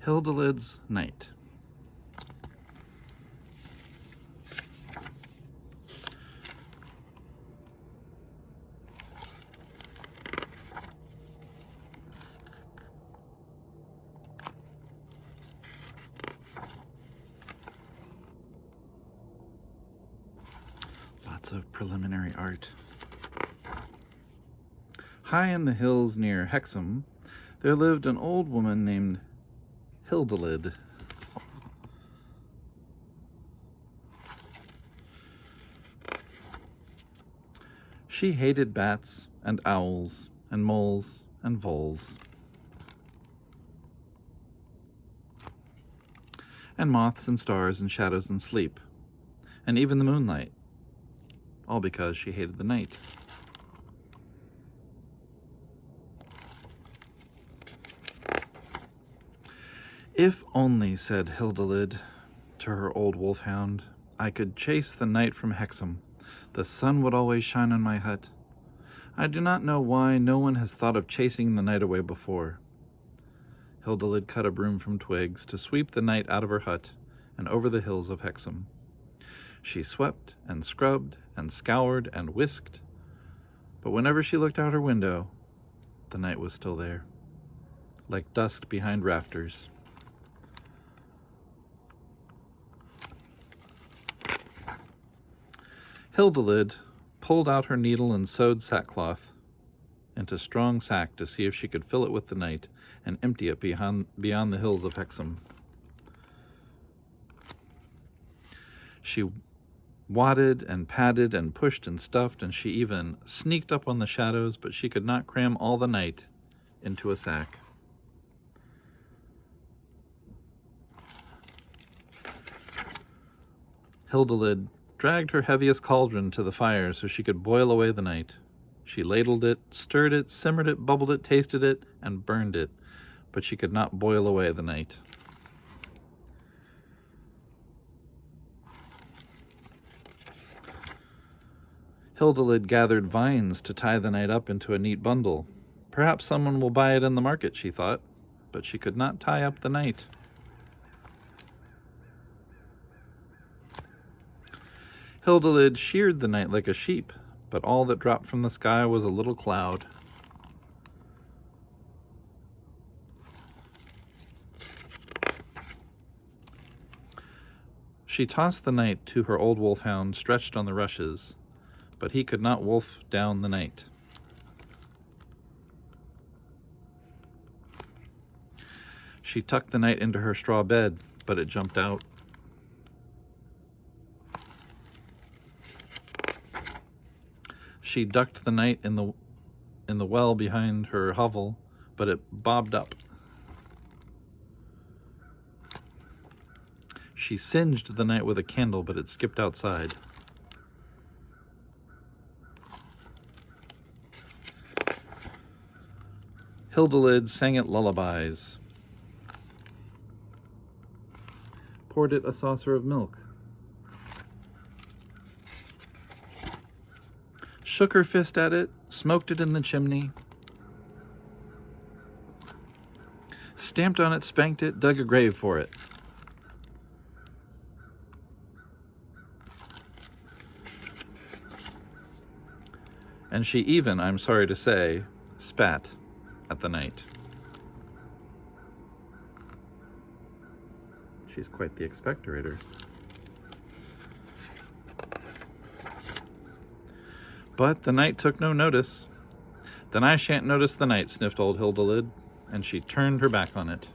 Hildilid's Night. Lots of preliminary art. High in the hills near Hexham, there lived an old woman named Hildilid. She hated bats and owls and moles and voles and moths and stars and shadows and sleep, and even the moonlight, all because she hated the night. If only, said Hildilid to her old wolfhound, I could chase the night from Hexham. The sun would always shine on my hut. I do not know why no one has thought of chasing the night away before. Hildilid cut a broom from twigs to sweep the night out of her hut and over the hills of Hexham. She swept and scrubbed and scoured and whisked, but whenever she looked out her window, the night was still there, like dust behind rafters. Hildilid pulled out her needle and sewed sackcloth into strong sack to see if she could fill it with the night and empty it beyond the hills of Hexham. She wadded and padded and pushed and stuffed, and she even sneaked up on the shadows, but she could not cram all the night into a sack. Hildilid dragged her heaviest cauldron to the fire so she could boil away the night. She ladled it, stirred it, simmered it, bubbled it, tasted it, and burned it, but she could not boil away the night. Hildilid gathered vines to tie the night up into a neat bundle. Perhaps someone will buy it in the market, she thought, but she could not tie up the night. Hildilid sheared the night like a sheep, but all that dropped from the sky was a little cloud. She tossed the night to her old wolfhound stretched on the rushes, but he could not wolf down the night. She tucked the night into her straw bed, but it jumped out. She ducked the night in the well behind her hovel, but it bobbed up. She singed the night with a candle, but it skipped outside. Hildilid sang it lullabies, poured it a saucer of milk, shook her fist at it, smoked it in the chimney, stamped on it, spanked it, dug a grave for it. And she even, I'm sorry to say, spat at the night. She's quite the expectorator. But the night took no notice. Then I shan't notice the night, sniffed old Hildilid, and she turned her back on it.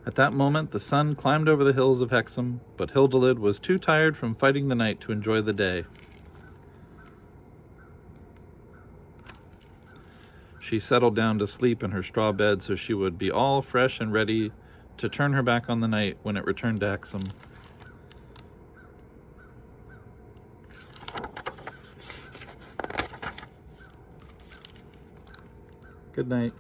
At that moment, the sun climbed over the hills of Hexham, but Hildilid was too tired from fighting the night to enjoy the day. She settled down to sleep in her straw bed so she would be all fresh and ready to turn her back on the night when it returned to Hexham. Good night.